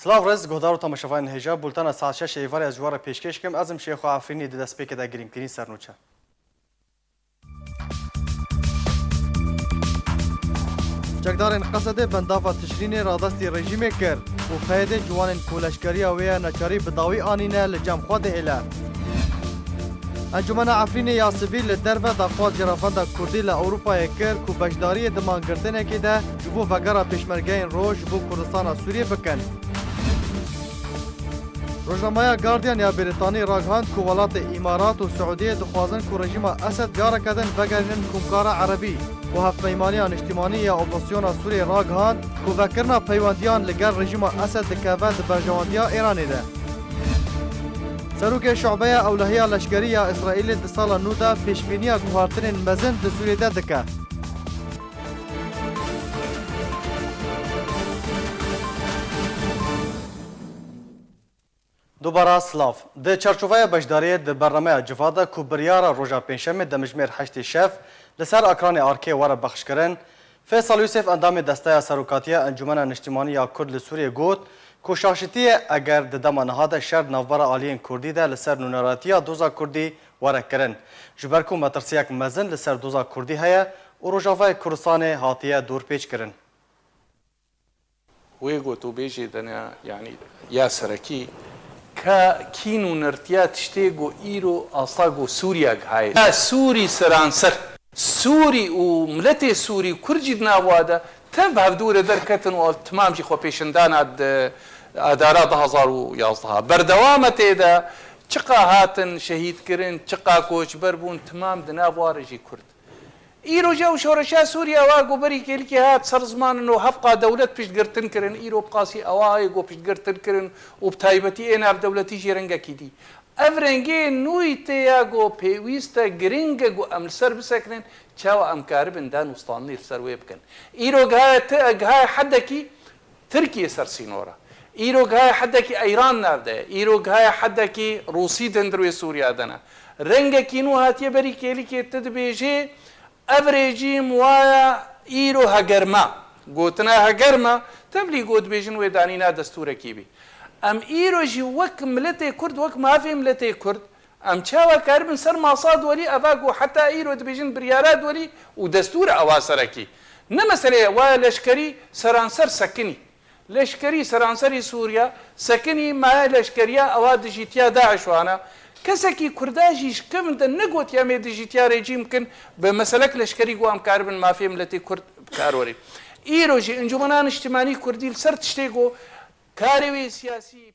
سلاف رز گهدار و تماشاوان هجا بولتن ساعت 6 ایوار از جوار پیشکش کم ازم شیخ عفرینی د دست پک د گرینکرین سرنوچه جگدارن قصد بندافا تشرین رادستی رژیم کرد و خیده جوان کولشکری و نچاری بداوی آنینه لجام خود هلا انجمن عفرینی یا سیویل دربه دخواد جرافت کردی لأوروپا کرد که بشداری دمان گرتنه که ده جبو وگرا پیشمرگین روش بو کردستان سوریه بکن روزنامه گاردین یا بریتانی راگهاند که ولات امارات و سعودیه دخوازن که رژیم اسد گاره کدن وگرین کمکار عربی و هفت پیمانیان اجتماعی یا اپوزیسیون سوریه راگهاند که وکرنا پیواندیان لگر رژیم اسد دکوه دبرجواندیا ایرانی ده. سروک شعبه اولهیه لشکری یا اسرائیل ده سال نو ده پیشبینی گوهارترین مزن ده سوریه ده دکه. دوباره سلاف د چارچوبه بشداری د برنامه جفاده کو بریار روزا پنجشنبه د مجمر 8 شف لسر اکران آرکی وره بخش کردن فیصل یوسف اندام دسته سروکاتی انجمن اجتماعی کرد سوریه گوت کو شاشتی اگر د دم نهاد شر نوبر عالیین کردی ده لسر نونراتی دوزا کردی وره کردن جبر کو مترسیک مزن لسر دوزا کردی هيا و روزاوای کردستان هاتیه دور پیچ کردن ويقو تو بيجي دنا يعني يا سركي كا كينو نرتيات تشتيقو إيرو أصاقو سوريا هاي سوري سرانسر سوري وملتي سوري كرجي ناوادا تنبه بدورة دركتن وتمام جي خو بيشندان أدارات 2011 بردوامة إذا چقا هاتن شهيد كرن چقا كوش بربون تمام دنابوارجي كرد إيرو جو شورشا سوريا واقو بري كيلكي هات سر زمان انه هفقا دولة بيش قرتن كرن إيرو بقاسي أوايقو بيش قرتن كرن وبتايبتي انا بدولتي جيرنگا كيدي افرنگي نوي تياغو بيويستا گرنگا امل سر بسكنن چاو امكاربن دان وسطاني سر ويبكن إيرو غاي حدكي تركيا سر سينورا إيرو غاي حدكي ايران نافده إيرو غاي حدكي روسي دندروي سوريا دنا رنگا كينو هاتيه بري كيلكي تدبيجي افريجي موايا ايرو هجرما قوتنا هجرما تبلي قوت بيجن ويدانينا دستور كيبي ام ايرو جي وك ملتي كرد وك ما في ملتي كرد ام تشاوا كاربن سر ما صاد ولي افاقو حتى ايرو دبيجن بريارات ولي ودستور اواسركي نمسلي ولشكري سرانسر سكني لشكري سرانسري سوريا سكني ما لشكريا اواد جيتيا داعش وانا كسكي كرداجيش كم ده نقوت يا ميدي جيتيا ريجيم كن بمسلك لشكري قوام كاربن ما في ملتي كرد كاروري ايروجي انجمنان اجتماعي كردي سرت شتيقو كاريوي سياسي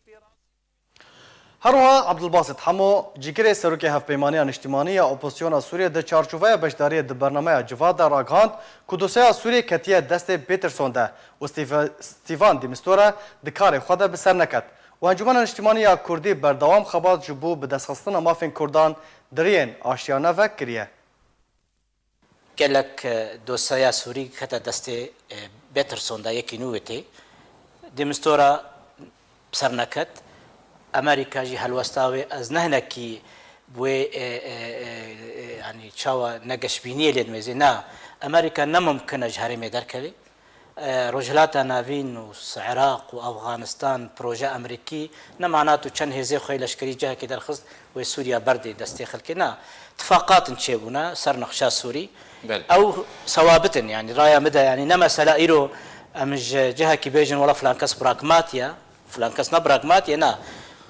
هروها عبد الباسط حمو جيكري سروكي هف بيمانيان اجتماعي اوبوزيسيون سوريا د چارچوبه بشداري د برنامه جواد راغاند كودوسيا سوريا كتيه دست بيترسون ده و ستيفان دي مستورا د کار خود به سر نکد و انجمن اجتماعی کردی بردوام خبات جبو به دستخستن مافین کردان درین آشیانه و کریه. گلک دوسایا سوری کتا دست بيترسون دا یکی نویتی دیمستورا بسر نکد امریکا جی هلوستاوی از نهنکی بوی يعني چاوا نگش بینی لید میزی نه امریکا نممکنه جهری میدر کلی رجلات نافين وعراق وافغانستان بروجا امريكي نمعناته كان هزي خوي لشكري جهه كده الخص وسوريا بردي دستي خلكنا اتفاقات نشيبونا صار نخشى سوري او ثوابت يعني رايا مدى يعني نما سلائرو امج جهه كي بيجن ولا فلان كاس براغماتيا فلان كاس براغماتيا نا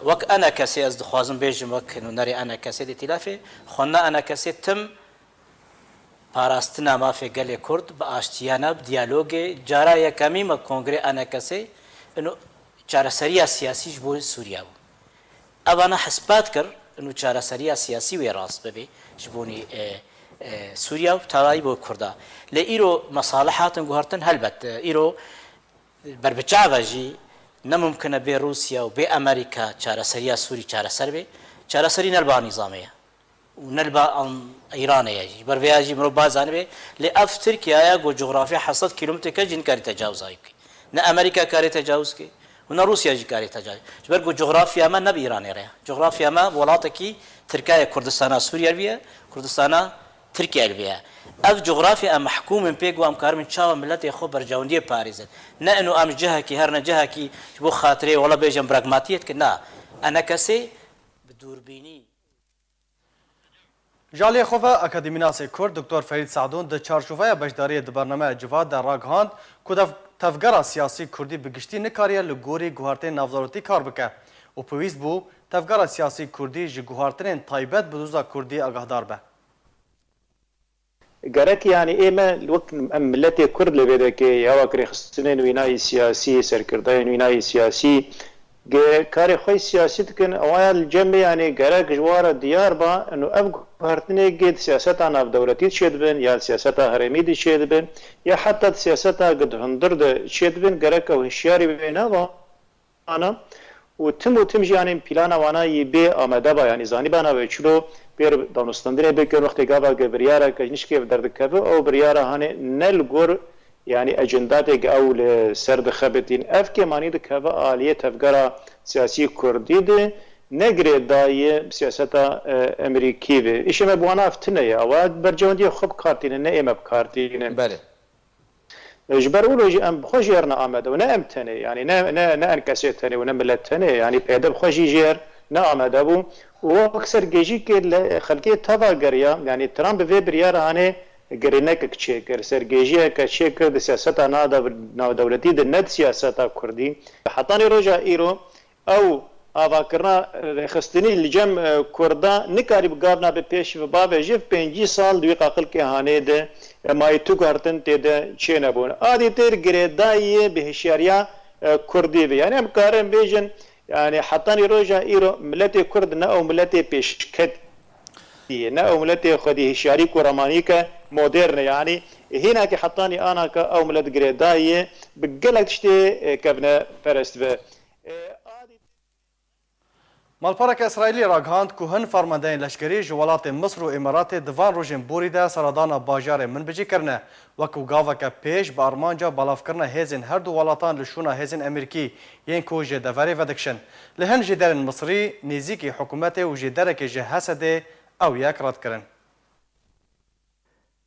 وك انا كاسي از خوازم بيجن وك نري انا كاسي دي تلافي خنا انا كاسي تم پاراستنا ما في قال كرد باشتيانا بديالوج جارا يكامي ما كونغري انا كسي انه چاره سريا سياسي جبو سوريا ابانا حسبات كر انه چاره سريا سياسي وراس ببي جبوني سوريا وتراي بو كردا لايرو مصالحات غهرتن هلبت ايرو بربچاوجي نممكن بروسيا وبامريكا چاره سريا سوري چاره سربي چاره سري نلبا نظاميه ونلبا ايران يجي برفياجي مربع زانبه لاف تركيا يا جغرافيا حصد كيلومتر كجن كاري تجاوز هاي نا امريكا كاري تجاوز كي ونا روسيا جي كاري تجاوز جبر جغرافيا ما نبي ايران يريا جغرافيا ما ولاتكي تركيا كردستان سوريا بيا كردستان تركيا البيئة اف جغرافيا ام حكومة بيجو ام كارمن شاو ملتي خو برجاوندية باريزن نانو ام جهكي هرنا جهكي بو خاطري ولا بيجن براغماتيت كنا انا كسي بدوربيني جالي خوفا اکادیمیناسی کرد دکتر فرید سعدون د چارچوبه بشداری د برنامه جواد در راگهاند که تفگرا سیاسی کردی بگشتی نکاریه لگوری گوهرتین نافزاروتی کار بکه و پویز بو تفگرا سیاسی کردی جی گوهرتین تایبت بدوزا کردی آگاهدار به گرک یعنی ایمه الوقت ملت کرد لبیده که یا وکری خستنین وینای سیاسی سرکردین وینای سیاسی کاری خوی سیاسی کن اوایل جمع یعنی گرک جوار دیار با انو اب گوهرتنه گید سیاست ناف دولتی شد بن یا سیاست هرمی دی شد بن یا حتی سیاست قد هندرد شد بن گرک و هشیاری بینا با انا و تم یعنی پلان وانا یبی آمده با یعنی زانی بنا و چلو بیر دانستندنه بکن وقتی گاوا گبریاره که نشکی درد کبه او بریاره هنه نل گور يعني اجندات اول سرد خبتين افكي ماني دكوا عاليه تفكرا سياسي كردي ده نگري داي سياستا امريكي به ايش ما بوانا افتنه يا واد برجوندي خب كارتين نه ام كارتين بله جبرولوجي ام خوجيرنا امد ونا امتنه يعني نا انكسيتني ونا ملتنه يعني بيد خوجي جير نا امد ابو واكثر جيجي كل خلقيه تفا غريا يعني ترامب في بريار هانه گرینک کچه کر سرگیجی کچه کر د سیاست ناو دولتی د ند سیاست کردی حتانی روجا ایرو او آواکرنا خستنی لجم کردا نکاری بگابنا به پیش و باب جف 5 سال دوی قاقل که هانه ده مای تو گرتن تیده چه نبون آدی تیر گریدایی به هشیاریا کردی بی یعنی هم کارن بیجن یعنی حتانی روجا ایرو ملت کرد نه او ملت پیشکت نه او ملت خودی هشیاری کرمانی که مدرن يعني هنا كي حطاني انا كاوملت جريداي بقلت شتي كبنا فرست به مالپارک اسرائیلی راگهاند که هن فرماندهین لشکری جوالات مصر و امارات دوان روژن بوری ده سردان باجار من بجی کرنه وکو گاوه که پیش با ارمانجا بلاف کرنه هزین هر دو والاتان لشونه هزین امریکی ین کو جدوری ودکشن لهن جدرن مصری نزیکی حکومت و جدرک جهسده او یک رد کرن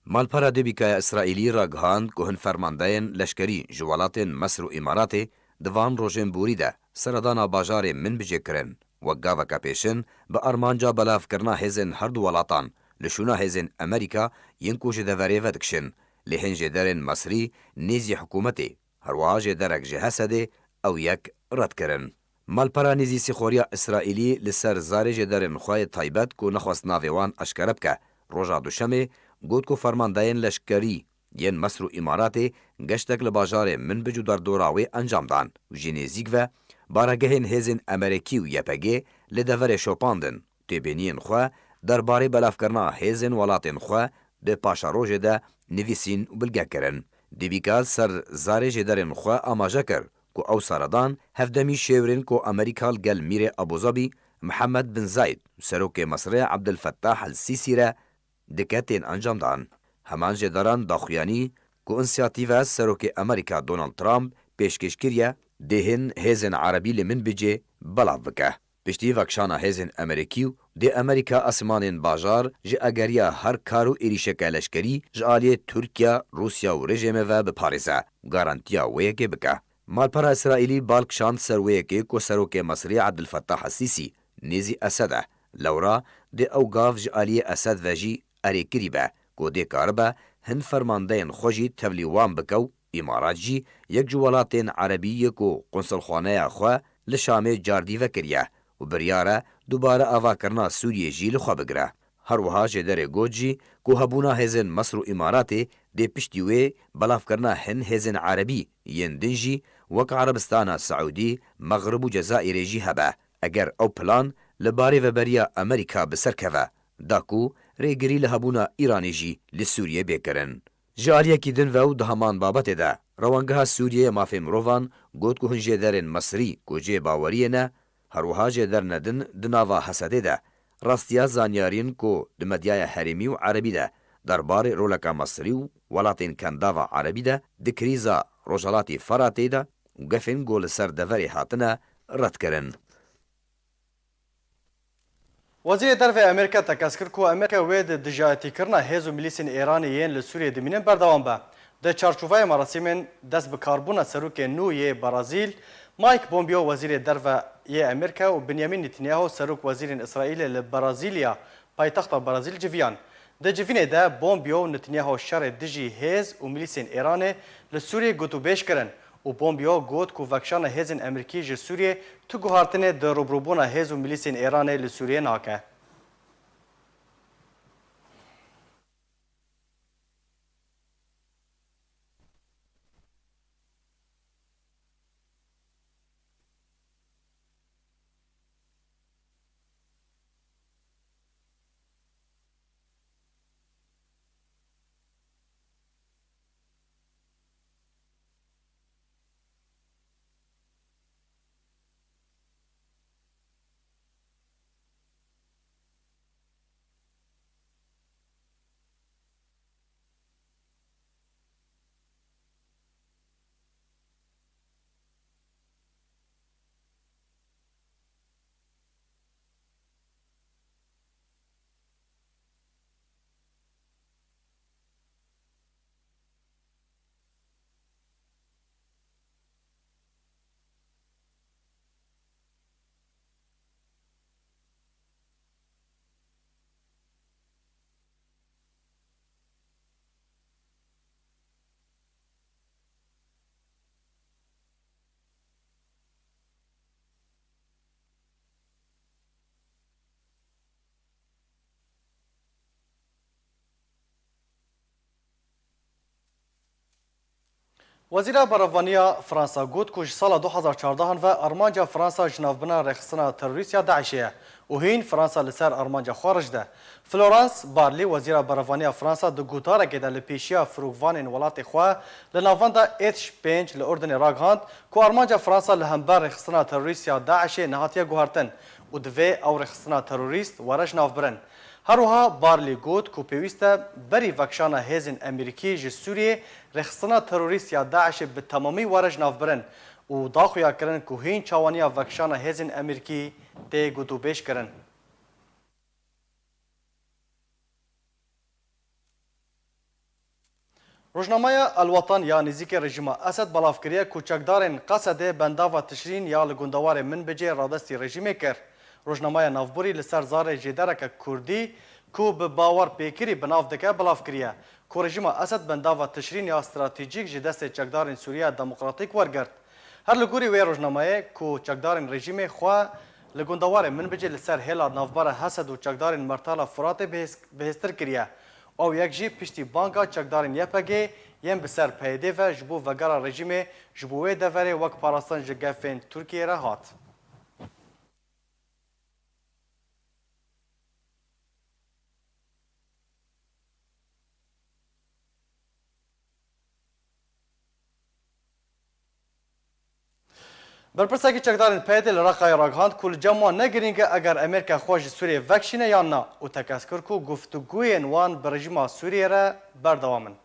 مالپارا دبیکای اسرائیلی راگهاند که هن فرماندهین لشکری جوالات مصر و امارات دوان روژن بوری ده سردان باجار من بجی کرن و گاوه که پیشن با ارمانجا بلاف کرنا هزین هر دو ولاتان لشونا هزین امریکا ینکو جدوری ودکشن لهن جدرن مصری نیزی حکومتی هروا جدرک جهسده او یک رد کرن. مالپارا نیزی سیخوریا اسرائیلی لسر زار جدرن خواه تایبت که نخواست ناویوان اشکرب که روژا دوشمه گوت کو فرماندهین لشکری ین مصر و امارات گشتک لباجار من بجو در دوراوی انجام دان و جنیزیک و بارگهین هزین امریکی و یپگه لدور شوپاندن تیبینین خواه درباره بلاف کرنا هزین ولاتین خواه ده پاشا روژه ده نویسین و بلگه کرن. دیبیکاز سر زاره جدرن خواه آماجه کر که او سردان هفدمی شیورین که امریکال گل میر ابوظبی محمد بن زاید سروک مصر عبدالفتاح السیسی را دکتین انجام دان. همان جداران داخویانی که انسیاتیو سروک امریکا دونالد ترامپ پیشکش کریه دهن هزین عربی لمن بجه بلاف بکه. پشتی وکشانا هزین امریکیو ده امریکا اسمانین باجار جه اگریا هر کارو ایریشک لشکری جه آلیه ترکیا، روسیا و رژیمه و بپاریزه گارانتیا ویگه بکه. مالپارا اسرائیلی بالکشاند سر ویگه که سروک مصری عبدالفتاح السیسی نیزی اسده لورا ده او گاف جه آلیه اسد و جی اری کریبه که ده کاربه هن فرماندهین خوشی تولیوان بکو امارات جی یک جوالاتین عربی که قنصل خانه خواه لشامه جاردی وکریه و بریاره دوباره آوا کرنا سوریه جی لخوا بگره. هر وها جدر گوت جی که هبونا هزین مصر و امارات ده پشتیوه بلاف کرنا هن هزین عربی ین دن جی وک عربستان سعودی مغرب و جزائر جی هبه اگر او پلان لباری و بریا امریکا بسر کهوه داکو ریگری لهبونا ایرانی جی لسوریه بکرن. جاریه کی دن و دهمان بابت ده روانگاه سوریه مافی مروان گوت که هنجه درن مصری که جه باوریه نه هر وها جه در ندن دناوا حسده ده راستیا زانیارین که دمدیای حریمی و عربی ده دربار رولکا مصری و ولاتین کنداوا عربی ده دکریزا روژالاتی فراتی ده و گفن گول سر دوری حاتنه رد کرن. وزیر درve Amerîka tekez kir ku Amerîka wê di dijayetîkirina hêz û milîsên Îranê yên li Sûriyê dimînin berdewam be. Di çarçovaya merasîmên dest bi karbûna serokê nû yê Brazîl, Mike Pompeo wezîrê derve yê Amerîka û Benyamin Netanyahu serok wezîrên İsraîlê li Brezîlya paytexta Brezîl civiyan. Di civînê de Pompeo û Netanyahu şerê dijî hêz û milîsên Îranê li Sûriyê gotûbêj kirin. û Pompeo got ku vekşana hêzên Amerîkî ji Sûriyê tu guhartinê di rûbrûbûna hêz û milîsên Îranê li Sûriyê nake. وزیرا برافانیا فرانسا گوت که سال 2014 و ارمانجا فرانسا جنابنا رخصنا تروریسیا داعشیه و هین فرانسا لسر ارمانجا خارج ده. فلورانس بارلی وزیرا برافانیا فرانسا دو گوتاره که ده لپیشیا فروگوان ولات خواه لناواندا ایتش پنج لأردن راگهاند که ارمانجا فرانسا لهمبر رخصنا تروریسیا داعشی نهاتیا گوهرتن و دوی او رخصنا تروریست ورش ناف برن. هروها بارلی گوت که پیوسته بری وکشانا هیزن امریکی جی سوریه رخصنا تروریست یا داعش به تمامی ورج ناف برن و داخویا کرن که هین چاوانیا وکشانا هیزن امریکی تی گوتو بیش کرن. روزنامه الوطن یا نزیک رژیم اسد بلافکریه کوچکدارن قصد بنداوا تشرین یا لگوندوار من بجه رادستی رژیم کر. روزنامه نافبوری لسر زار جدارک کردی کو به باور پیکری بناف دکه بلاف کریه کو رژیم اسد بنداوا تشرین یا استراتژیک جدست چکدارن سوریه دموکراتیک ورگرد هر لگوری وی روزنامه کو چکدارن رژیم خو لگوندوار من بجه لسر هلا نافبار حسد و چکدارن مرتالا فرات بهستر کریه او یک جی پشتی بانکا چکدارن یپگه یم بسر پیده و جبو وگارا رژیم جبوه دوره وک پاراستان جگفین ترکیه را هات. برپرسکی چکدارن پیده لرقای راگهاند کل جمع نگرینگه اگر امریکا خوش سوریه وکشینه یا نه و تکسکر کو گفتگوی انوان بر رژیم سوریه را بردوامن.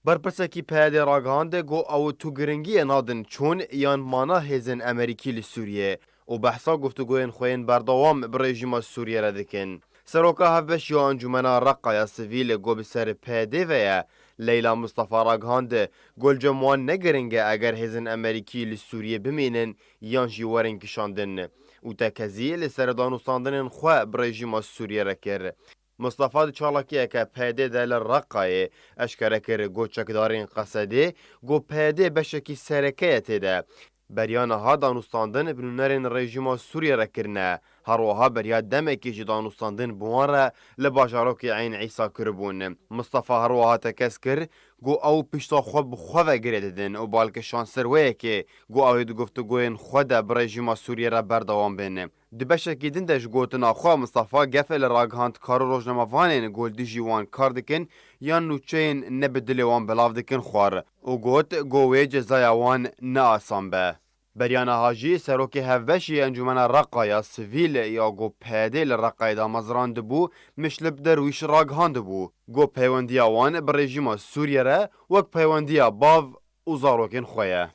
برپرسکی پیده راگهاند گو او تو گرنگی نادن چون یان مانا هزن امریکی لسوریه و بحثا گفتگوین خوین بردوام بر رژیم سوریه را دکن. سروکا هفش یا انجمنا رقای سویل گو بسر پیده ویا لیلا مصطفی راگهاند گل جمعان نگرنگه اگر هزن امریکی لسوریه بمینن یان جیوارن کشاندن و تکزی لسر دانوستاندن خواه بر رژیم سوریه را کر. مصطفی چالاکیه که پیده دل رقای اشکره کر گو چکدارین قصده گو پیده بشکی سرکیت ده. بریان ها دانوستاندن بنونرین رژیم سوریه را کرنه هر وها بریا دمکی جی دانوستاندن بوان را لباجاروکی عین عیسا کربون. مصطفی هر وها تکس کر گو او پشتا خوب خواه گریده دن و بالک شانسر ویه که گو اوی دو گفتگوین خود بر رژیم سوریه را بردوام بینه. دبشکی دندش گوتنا خواه مصطفی گفل راگهاند کارو روزنامه‌وانین گل دیجی وان کار دکن یا نوچین نبدلی وان بلاو دکن خوار و گوت گوی جزای وان نه آسان به. بریان هاجی سروک هفبشی انجمن رقای سویل یا گو پیده لرقای دا مزراند بو مشلب درویش راگهاند بو گو پیوندی وان بر رژیم سوریه را وک پیوندی باو و زاروکین خواه.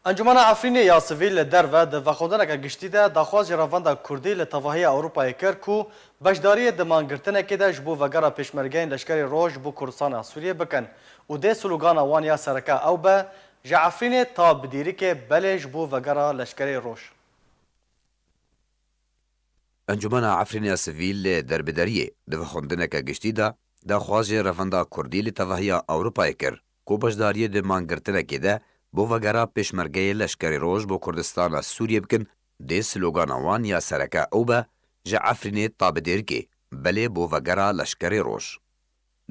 انجمن عفرینê ya sivîl li derve di vexwendineke giştî de daxwaz ji revanda Kurdî li tevahiya Ewropayê kir ku beşdariyê di mangirtinekê de ji bo vegera pêşmergeyên leşkerê roj ji bo Kurdistana Sûriyê bikin û dê slogana wan ya sereke ew be ji Efrînê ta bidîrikê belê ji bo vegera leşkerê roj. Encumena Efrînê Sivîl lê derbederiyê di vexwendineke giştî de daxwaz ji revanda Kurdî li tevahiya Ewropayê kir ku beşdariyê di mangirtinekê de bo vegera pêşmergeyê leşkerê roj bo Kurdistana Sûriyê bikin dê slogana wan ya sereke ew be ji Efrînê ta bidêrikê belê bo vegera leşkerê roj.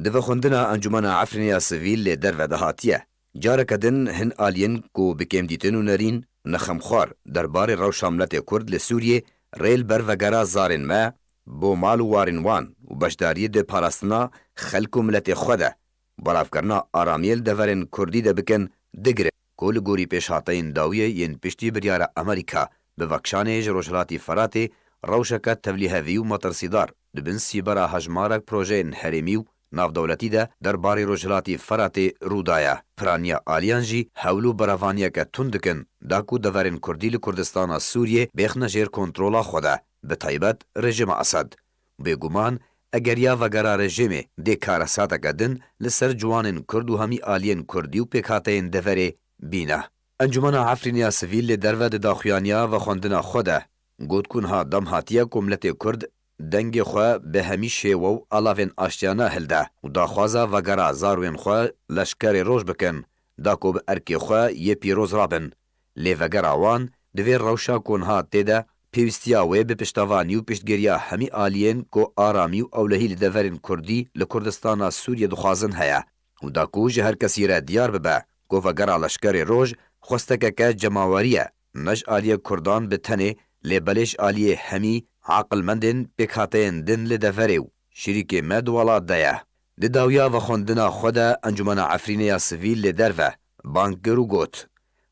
Di vexwendina Encumena Efrînê Sivîl lê derve de hatiye careke din hin aliyên ku bi kêmdîtin û nerîn nexemxwar derbarê rewşa miletê Kurd li Sûriyê rêl ber vegera zarên me bo mal û warên wan û beşdariyê di parastina xelk û miletê xwe de baravkirina aramiyê li deverên Kurdî de bikin digirin ku li gorî pêşhateyên dawiyê yên piştî biryara Amerîka bi vekşanê ji Rojhilatî Feratê rewşeke tevlîhevî û metirsîdar dibin sîbera hejmarek projeyên herêmî û navdewletî de derbarê Rojhilatî Feratê rûdaya. Piraniya aliyan jî hewl û beravaniyeke tund dikin da ku deverên Kurdî li Kurdistana Sûriyê bêxne jêr kontrola xwe de bi taybet rejima Esed. Bêguman egeriya vegera rejimê dê karesateke din li ser ciwanên Kurd û hemî aliyên Kurdî û pêkhateyên deverê bîne. Encumena Efrînê Sivîl lê derve di daxuyaniya vexwendina xwe de got ku niha dem hatiye ku miletê Kurd dengê xwe bi hemî şêwe û alavên aştiyana hilde û daxwaza vegera zarwên xwe leşkerê roj bikin da ku bi erkê xwe yê pîroz rabin. Lê vegera wan divê rewşa ku niha tê de pêwîstiya wê bi piştevanî û piştgiriya hemî aliyên ku aramî û ewlehî li deverên Kurdî li Kurdistana Sûriyê dixwazin heye û da ku ji her kesî re diyar bibe ku vegera leşkerê roj xwestekeke cemawerî ye ne ji aliyê Kurdan bi tenê lê belê ji aliyê hemî aqilmendên pêkhateyên din li deverê û şîrîkê me duwala de ye. Di dawiya vexwendina xwe de Encumena Efrînê Sivîl lê derve bang kir û got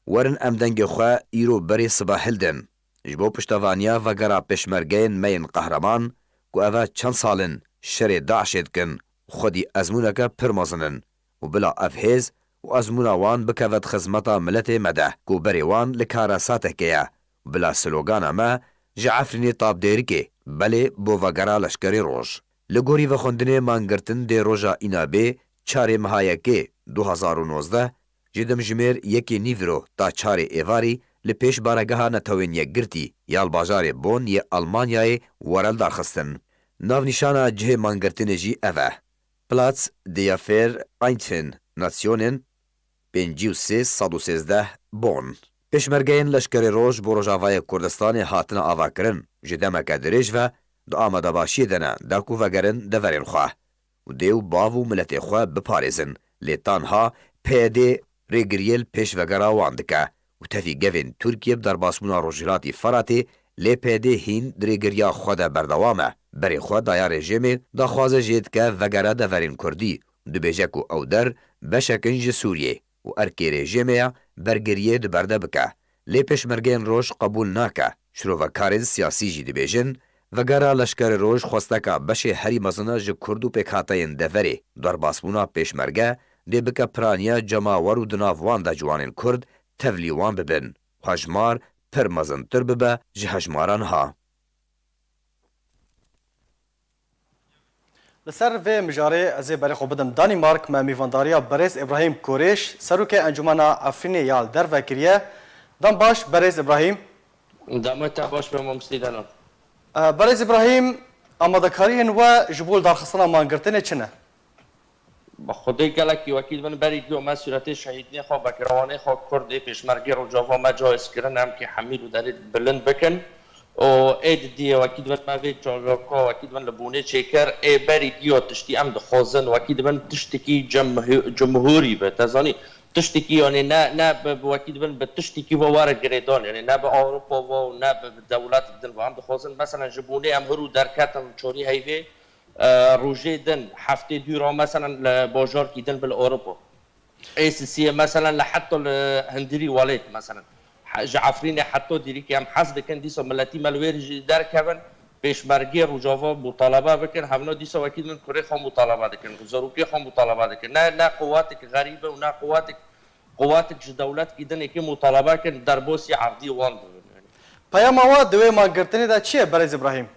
werin em dengê xwe îro berê siba hildin ji bo piştevaniya vegera pêşmergeyên me yên qehreman ku ev e çend salin şerê Daişê dikin xwedî ezmûneke pir mezin û bila ev hêz û ezmûna wan bikeve xizmeta miletê me de ku berê wan li karesatekê ye bila slogana me ji Efrînê ta bidêrikê belê bo vegera leşkerê roj. Li gorî vexwendinê mangirtin dê roja înabê çarê mehayekê 2019 ji dimjimêr yekê nîvro ta çarê êvarî li pêş baregeha netewên yekgirtî ya albajarê Bon yê Almanyayê werel darxistin. Navnîşana cihê mangirtinê jî ev e. Platz der Vereinten Nationen 5313 Bon. Pêşmergeyên leşkerê roj bo Rojavayê Kurdistanê hatine avakirin ji demeke dirêj ve di amadebaşiyê de ne da ku vegerin deverên xwe û dê û bav û miletê xwe biparêzin lê tanha PYD rêgiriyê li pêş vegera wan dike û tevî gevên Tirkiye bi derbasbûna Rojhilatî Feratê lê PYD hîn dirêgiriya xwe de berdewam e. Berê xwe daya rejimê daxwaze jê dike vegera deverên Kurdî û dibêje ku ew der beşekin ji Sûriyê û erkê rejimê ya bergiriyê diberde bike. Lê pêşmergeyên roj qebûl nake. Şirovekarên siyasî jî dibêjin vegera leşkerê roj xwesteka beşê herî mezin ji Kurd û pêkhateyên deverê derbasbûna pêşmerge dê bike piraniya cemawer û di nav wan de ciwanên Kurd tevlî wan bibin. Hejmar pir mezintir bibe ji hejmaran ha. Li ser vê mijarê ez ê berê xwe bidim Danîmark me mîvandariya Berêz İbrahîm Kurêş serokê Encumena Efrînê ya li derve kiriye. Dan baş Berêz İbrahîm. Dameta baş be mamstîdanan. Berêz İbrahîm amadekariyên we ji bo darxistina mangirtinê çi ne? Xwedê gelekî wekîl bin berî diyo me sûretê şehîdiyê xwe vekiranê xwe Kurdê pêşmergê Rojava me cayezkirin em ki hemîl û derê bilind bikin û ê didîye wekîl bin me vê cavaka wekîl bin li bûnê çêkir ê berî diyo tiştî em dixwazin wekîl bin tiştekî cumhurî be te zanî tiştekî yanî ne bi wekîl bin bi tiştekî ve were girêdan yanî ne bi Awropa ve ne bi dewlet din ve em dixwazin mesela ji bûnê em hir û derketin çorî heyvê روجه دن هفته دورا مثلا لباجار كيدن بالاوروبا اساسيه مثلا لحتى الهندري والد مثلا جعفرين حتى ديري كام حسد كان ديسا ملتي ملوير دار كابن پێشمەرگێ ڕووجاوا مطالبه بکن هەمنا دیسا وەکیل من کوڕێ خۆ مطالبه دەکەن زەروکێ خۆ مطالبه دەکەن نه قواتێک غەریبە و نه قواتێک قواتك ج دولت كيدن كي مطالبه كن دربوسي عرضي وان پیام وا دوی مانگرتنی دا چیه برز ابراهیم؟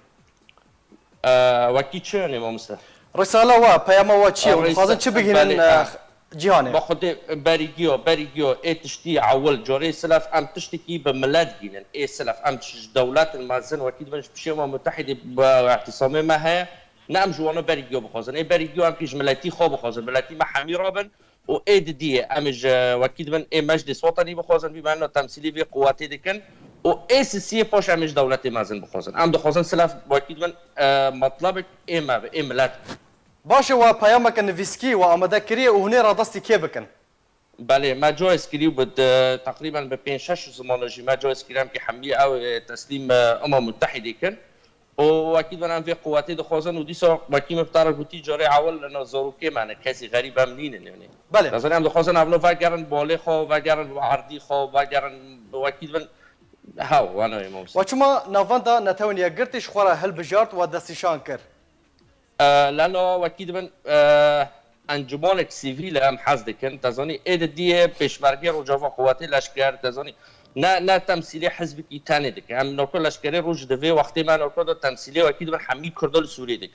وكي تشاني ما مستر رساله وا پیام وا چیه؟ خوازن چی بگینن جهانه؟ باخد باريجيو اي تشتي عول جوري سلف ام تشتكي بملات جينن اي سلف ام دولات المازن واكيد بنش بشيما متحده باعتصامي ما هي نعم جوانا باريجيو بخوزن اي باريجيو ام كيج ملاتي خو بخوزن ملاتي ما حمي رابن و اي دي امج واكيد بن اي مجلس وطني بخوزن بما انه تمثيلي في قواتي دكن و اي سي باش امج دولتي مازن بخوزن ام دخوزن سلف واكيد بن مطلبك اي ما اي ملات باشه و پیامک نویسکی و آماده کری و هنر دستی کی بکن؟ بله ما جوائز كريو بد تقريبا ب 5-6 زمانجي ما جوائز كريم كي حمية او تسليم متحدة كان واكيد انا في قواتي دخوزن ودي سو باكي مفترض قوتي جاري عول لانه زوروكي معنا كاسي غريبه منين يعني بله لازم هم دخوزن ابلو فاجرن بولي خو فاجرن عرضي خو فاجرن واكيد هاو انا يموس و چما نواندا نتونیا گرتش خورا هل بجارت و دستیشان کر لانه واكيد انجمانك سيفيل هم حزدكن تزاني ايد دي بيشمرگي رجافا قواتي لشکر تزاني نه تمثيلي حزب كي تاني دك هم نوكل لشکري روج دفي وقت ما نوكل تمثيلي واكيد من حميد كردل سوري دك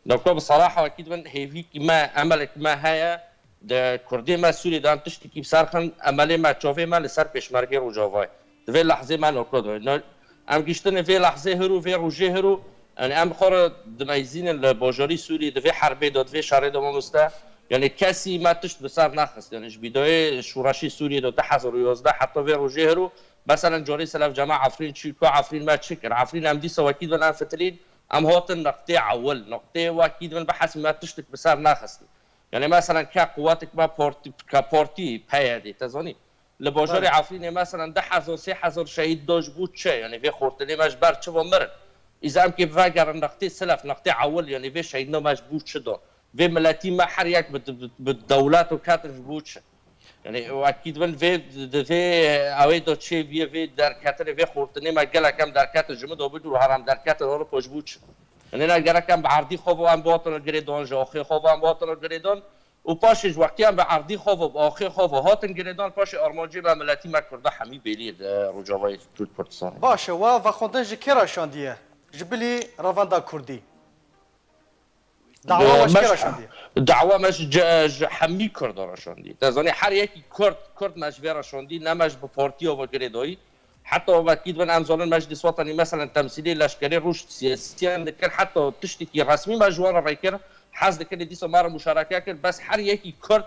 نوكل بصراحه واكيد من هيفي ما عملك ما هي د كردي ما سوري دان تشتكي بسرخن عملي ما تشوفي ما لسر بيشمرگي رجافا دفي لحظه ما نوكل ام گشتن في لحظه هرو في روجي هرو يعني ام خور دمايزين البوجوري سوري دفي حربي دو دفي شاري دو مستا يعني كاسي ما تشت بسار ناخص يعني بدايه شوراشي سوريا دو تحضر يوزدا حتى في روجيرو مثلا جوري سلف جماعه عفرين شيكو عفرين ما تشكر عفرين ام دي سو اكيد انا فترين ام هوتن نقطه اول نقطه واكيد من بحث ما تشتك بسار ناخص يعني مثلا كقواتك ما بورتي بهادي تزوني لبوجوري عفرين مثلا ده حزر سي حزر شهيد دوج بوتش يعني في خورتلي مجبر تشو مر اذا ام كيف فاجر نقطه سلف نقطه اول يعني في شهيد مجبور شدو في ملاتي ما حريك بالدولات وكاتر بوتش يعني واكيد من في اويدو تشي في دار كاتر في خورتني ما قال كم دار كاتر جمد وبدو هرم دار كاتر اورو بوش بوتش يعني انا قال كم بعرضي خوف ام بوطن الجريدون جو اخي خوف ام بوطن الجريدون وباش وقتي ام بعرضي خوف باخي خوف هاتن جريدون باش ارمانجي ما ملاتي ما كرده حمي بيلي رجاوي توت كردستان باشه و خوندن جکرا شاندیه جبلی رواندا کردی دعوة مش كرشاندي دعوة مش حمي كرد رشاندي تزاني هر يكي كرد مش رشاندي نمش ببارتي او بجريدوي حتى اكيد من انزال مجلس وطني مثلا تمثيلي لشكري روش سياسي كان حتى تشتكي رسمي مجوار رايكر حاز كان ديسو مره مشاركه كان بس هر يكي كرد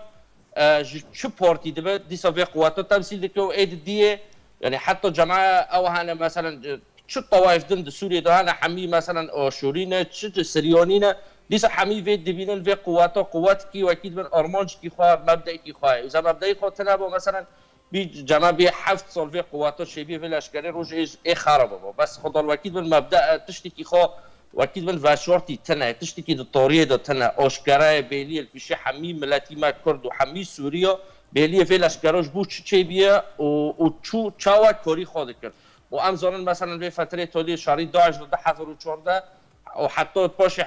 شو بارتي ديسو في قوات تمثيل ديكو ايد دي يعني حتى جماعه او هنا مثلا شو الطوائف ضد سوريا ده هنا حمي مثلا او شورينا شو سريونينا ليس حمي في ديفينن في قوات كي واكيد من ارمانج كي خوا مبدئي كي خوا اذا مبدئي خو تنابو مثلا بي جماعه بي حفظ صول في قوات شبيه في الاشكال روج اي خربوا بس خضر واكيد من مبدا تشتكي خو واكيد من فاشورتي تنا تشتكي الطوريه ده تنا اوشكراي بيلي الفيشي حمي ملاتي ما كرد وحمي سوريا بيلي في الاشكاروج بوش شبيه وتشو تشاوا كوري خود كر وامزون مثلا في فتره تولي شهر 11 2014 وحتى باش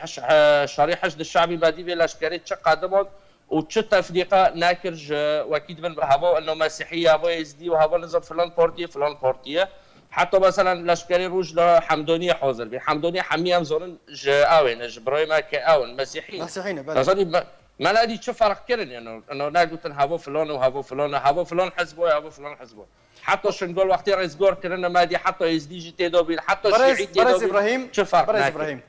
شاري حشد الشعبي بعدي في الاشكاري تش قدمت وتش تفريقه ناكرج واكيد من هوا انه مسيحيه هوا اس دي وهوا نظام فلان بارتيه حتى مثلا الاشكاري روج حمدونيه حاضر بي حمدونيه حمي هم زورن اوين جبراي ما كاون مسيحيين بله ما لا دي تشوف فرق كرن يعني انه لا قلت هوا فلان وهوا فلان هوا فلان حزبه هوا فلان حزبه حتى شنقول وقت رئيس جور كرنا ما دي حتى اس دي جي تي دوبي حتى شيعي تي دوبي ابراهيم شوف فرق ابراهيم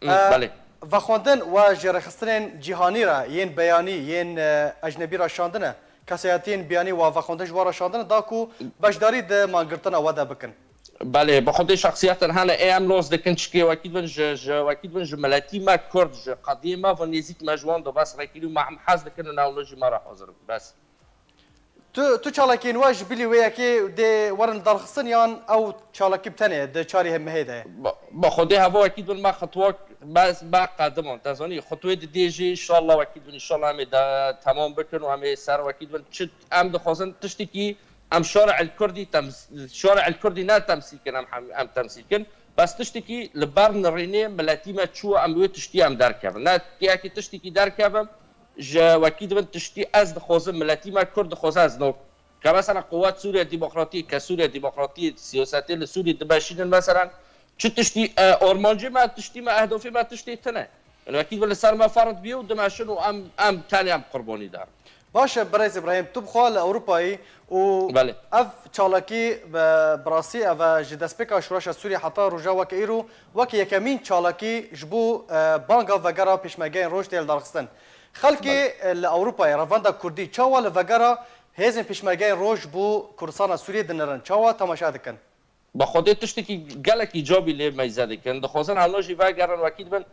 بله و خوندن و جرخستن جهانی را ین بیانی ین اجنبی را شاندنه کسیاتین بیانی و خوندن جوار شاندنه داکو بشداری د مانگرتن و ده بکن بله بخاطر شخصیت هنا ام لوز دکن چکی واکید من جملاتی ما کرد قدیمه و نزیک مجوان دو بس رکیلو مع حاز دکن ناولوجی ما را حاضر بس تو چالاکین واج بلی ویاکی د ورن درخصن یان او چالاکی بتنه د چاری هم هیده با خودی هوا اكيد ما خطوات بس با قدم تزانی خطوه دی جی ان شاء الله اكيد ان شاء الله هم تمام بکن و هم سر اكيد چت ام دخوازن تشتکی ام شارع الكردي نا تمثيل كن ام تمثيل كن بس تشتكي لبرن ريني ملاتي ما تشو ام وي تشتي ام داركاب نا تياكي تشتكي داركاب جا واكيد من تشتي از دخوزن ملاتي ما كرد خوز از نو كمثلا قوات سوريا الديمقراطيه كسوريا الديمقراطيه سياساتي لسوريا دماشين مثلا شو تشتي اورمانجي ما تشتي ما اهدافي ما تشتي تنا يعني اكيد ولا صار ما فرض بيو دماشن ام تاني ام قرباني دار باشه برز ابراهیم تو بخوا لاوروپایی و بله. اف چالاکی براسي اف جدسبيكا شوراش سوريا حتى رجا وكيرو وكي يكمين چالاکی جبو بانگا وگرا پیشمگین روش دل درخستن خلقي لاوروپایی رواندا كردي چاوا لوگرا هزن پیشمگین روش بو کردستان سوریه دنرن چاوا تماشا دکن با خودت تشتكي قالك ايجابي ليه ما يزادك كان دخوزن على لوجي فاجرن واكيد بن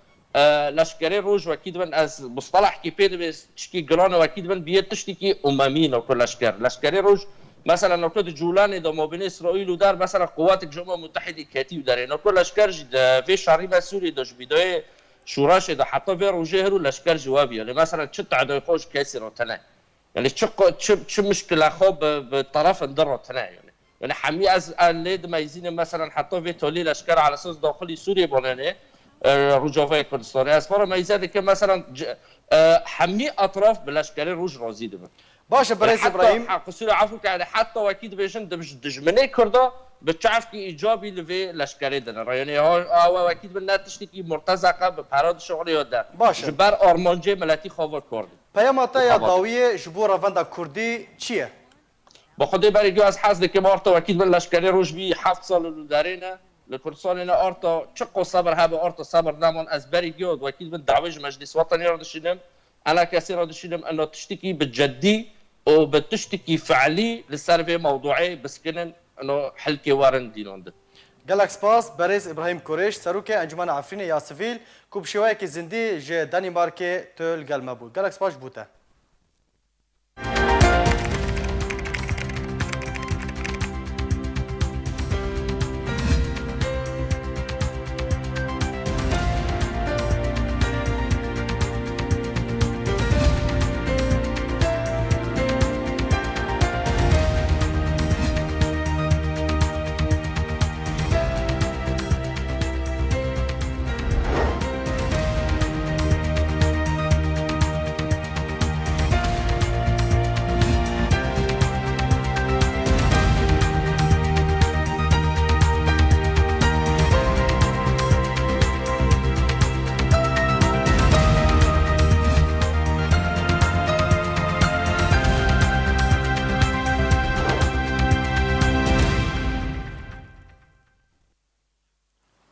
لشكري روج واكيد بن از مصطلح كي بيد بس تشكي جران واكيد بن بيت تشتكي اممين او كل لشكري روج مثلا لو كنت جولان دو ما بين اسرائيل ودار مثلا قوات الجمهوريه المتحده كاتي ودار كل لشكر في شعري سوري دوش بدايه شوراش ده حتى في روجهرو لشكر جوابي يعني مثلا تشت عدو خوش كاسر وتنا يعني تشق مشكله خو بالطرف ندر وتنا يعني حمي از ليد ما يزين مثلا حتى في تولي لشكر على اساس داخلي سوريا بولانه رجوفای کردستان اسفار ما يزاد که مثلا حمي اطراف بلشكري روج رازي دبن باشه برز ابراهيم حق سوريا عفوا يعني حتى واكيد بيشن دجمني كردا بتعرف كي ايجابي لفي لشكري دنا يعني هو اكيد بالنات تشتكي مرتزقه بپراد شغلي ودا باشه جبر ارمانجي ملاتي خاور كرد پیامتا یا داویه جبو رواندا کردی چیه بخدي بري جو از حظ که مارتا واكيد باللشكري روج بي 7 سال دارينا لكردستان هنا ارتا تشقوا صبر هذا ارتا صبر نامون از بري جود واكيد من دعوج مجلس وطني رد الشنم انا كثير رد الشنم انه تشتكي بالجدي وبتشتكي فعلي للسالفه موضوعي بس كنن انه حلكي وارن دينون ده گلک سپاس برز ابراهیم کوریش سروک انجمن عفرین یا سیویل کوب شوای کی زندی ج دانمارک تل گلمه بود گلک سپاس بوته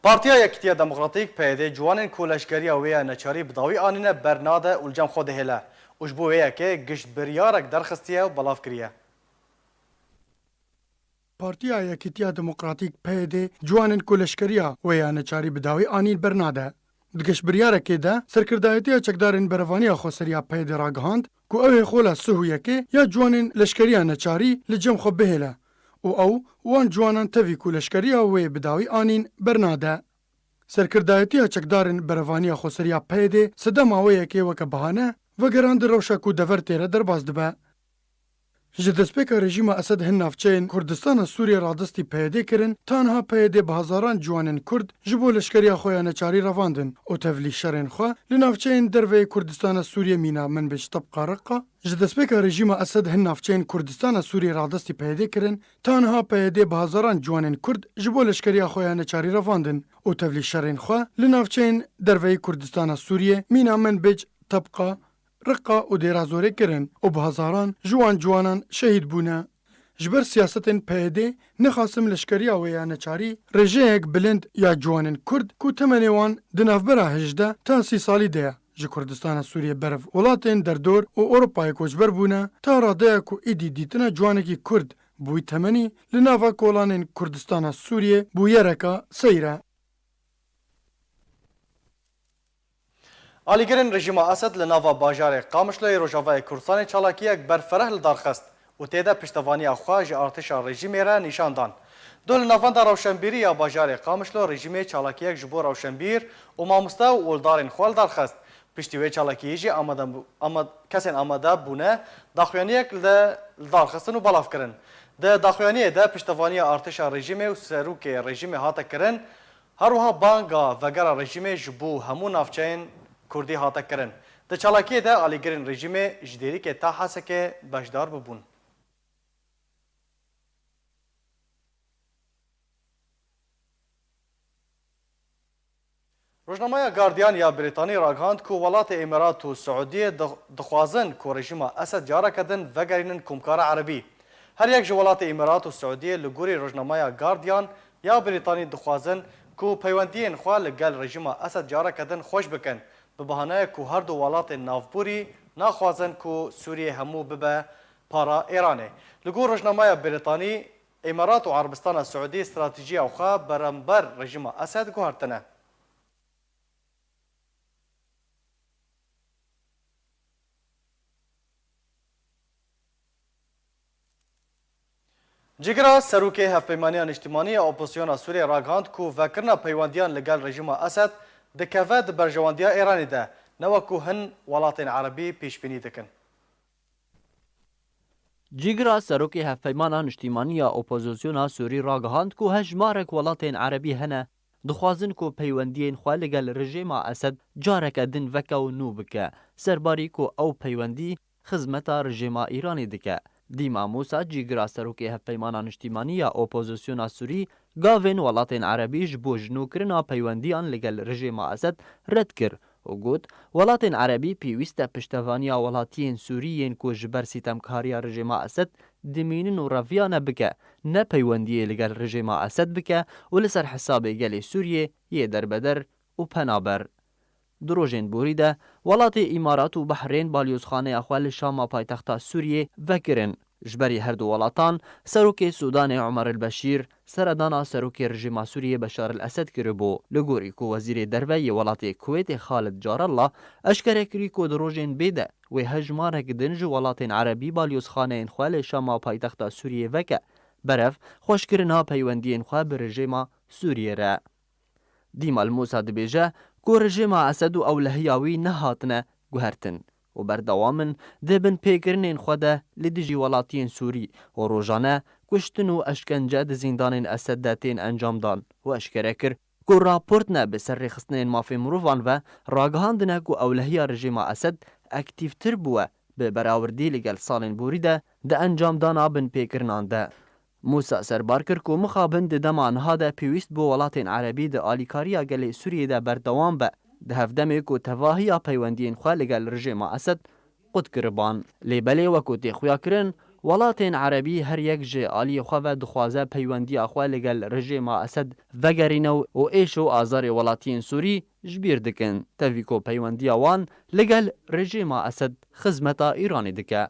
پارتیا یکتیا دموکراتیک پیده جوانن کولشگری اویا نچاری بداوی آنینه برناده الجام خود هلا وجبو ویا که گشت بریارک درخستیه و بلاف کریه پارتیا یکتیا دموکراتیک پیده جوانن کولشگریا ویا نچاری بداوی آنین برناده دگش بریارکی ده سرکردایتی چکدارن بروانی خوسریا پیده راگهاند کو اوه خولا سهویه که یا جوانن لشکریا نچاری لجم خو بهلا او وان جوانان تاوی کو لشکریا وی بداوی آنین برناده. سرکردایتی چکدارن بروانی خوسریا پیده صدام آویه که وک بهانه و گراند روشا کو دور تیره در باز دبه. جدسپیک رژیم اسد هن نافچین کردستان سوریه رادستی پیده کرن تنها پیده به هزاران جوانن کرد جبو لشکریا خویانه چاری رواندن او تفلی شرین خو لنافچین دروی کردستان سوریه مینا من بش طبقه رقه جدسپیک رژیم اسد هن نافچین کردستان سوریه رادستی پیده کرن تنها پیده به هزاران جوانن کرد جبو لشکریا خویانه چاری رواندن او تفلی شرین خو لنافچین دروی کردستان سوریه مینا من بش طبقه رقا و دیرازوری کرن و به هزاران جوانان شهید بونه. جبر سیاستن پیده نخاسم لشکریا و یا نچاری رژه بلند یا جوانن کرد کو تمنیوان دناف برا 18 تا 30 سالی ده. جه کردستان سوریه برف ولاتن در دور و اروپای کوچبر بونه تا راده کو ایدی دیتنا جوانکی کرد بوی تمنی لنافا کولانن کردستان سوریه بوی رکا سیره. آلیگرین رژیم اسد لناوا باجار قامشلوی روجاوای کردستان چالاکیک بر فرح لدارخست و تیدا پشتوانی اخواج ارتش رژیم را نشان دان. دول نافندا روشنبیری یا باجار قامشلو رژیم چالاکیک جبو روشنبیر و مامستا و ولدارین خوال دارخست. پشتوی چالاکیجی کسین آماده بونه داخوانیک لدارخستن و بلاف کرن. ده داخوانی ده پشتوانی ارتش رژیم و سروک رژیم هاتا کرن هروها بانگا وگر رژیم جبو همون نافچین کردی هاتا کرن. ده چالاکی ده آلیگرین رژیم جدیری که تا حسه که بشدار ببون. روزنامه گاردیان یا بریتانی راگهاند کو ولات امارات و سعودیه دخوازن کو رژیم اسد جاره کردن وگرینن کمکار عربی. هر یک جولات امارات و سعودیه لگوری روزنامه گاردیان یا بریتانی دخوازن کو پیوندین خوا لگل رژیم اسد جاره کردن خوش بکن به بهانه کو هر دو ولات نافبوری ناخوازن کو سوریه همو ببه پارا ایرانه. لگور روزنامه بریتانی امارات و عربستان سعودی استراتیجی اوخا برانبر رژیم اسد گوهرتنه. جگرا سروک هفپیمانیان اجتماعی اپوزیسیون سوریه راگهاند کو وکرنا پیوندیان لگل رژیم اسد دکوه د برجواندیا ایرانی ده نوکو هن ولاتین عربی پیش بینی دکن. جیگرا سروک هفپیمانان اجتماعی اپوزیسیون سوری راگهاند کو هجمارک ولاتین عربی هنه دخوازن کو پیوندین خوا لگل رژیم اسد جارک دن وکو نو بکه سرباری کو او پیوندی خدمتا رژیم ایرانی دکه. دیما موسا جیگرا سروکی هفپیمانان اجتماعی اپوزیسیون سوری گاوین ولاتین عربی جبو جنو کرنا پیوندیان لگل رژیم اسد رد کر و گوت ولاتین عربی پیویست پشتوانیا ولاتین سوریین کو جبر ستمکاریا رژیم اسد دمینن و رویانه بکه نه پیوندی لگل رژیم اسد بکه و لسر حساب گل سوریه یه در بدر و پنابر. دروژن بوریده ولات امارات و بحرین بالیوزخانه اخوال شام پایتخت سوریه وکرن جبری هر دو ولاتان سروک سودان عمر البشیر سردانا سروک رژیم سوریه بشار الاسد کربو لگوری کو وزیر دروی ولات کویت خالد جار الله اشکره کری کو دروژن بیده و هجمارک دنج ولات عربی بالیوزخانه اخوال شام پایتخت سوریه وکه برف خوشکرنا پیوندی انخوا به رژیم سوریه را. دیمال موسا دبیجه کو رژیم اسد و اولهیاوی نهاتنه گوهرتن و بردوامن دبن پیکرنین خوده لدیجی ولاتین سوری و روزانه کشتن و اشکنجه د زندان اسد داتین انجام دان و اشکره کر کو راپورت نه به سر خستنین مافی مروفان و راگهاندنه کو اولهیا رژیم اسد اکتیف تر بوه به براوردی لگل سالین بوریده ده انجام دانا بن پیکرنان ده. موسا سربار کر کو مخابن د دمان هاده پیوست بو ولاتین عربی د آلیکاریا گل سوریه ده بردوام به ده هفدمه کو تواهیا پیوندین خوا لگل رژیم اسد قد کربان لیبلی وکو تخویا کرن ولاتین عربی هر یک جه آلی خوا و دخوازه پیوندی خوا لگل رژیم اسد وگرینو و ایشو آزار ولاتین سوری جبیر دکن تاویکو پیوندی وان لگل رژیم اسد خدمتا ایرانی دکه.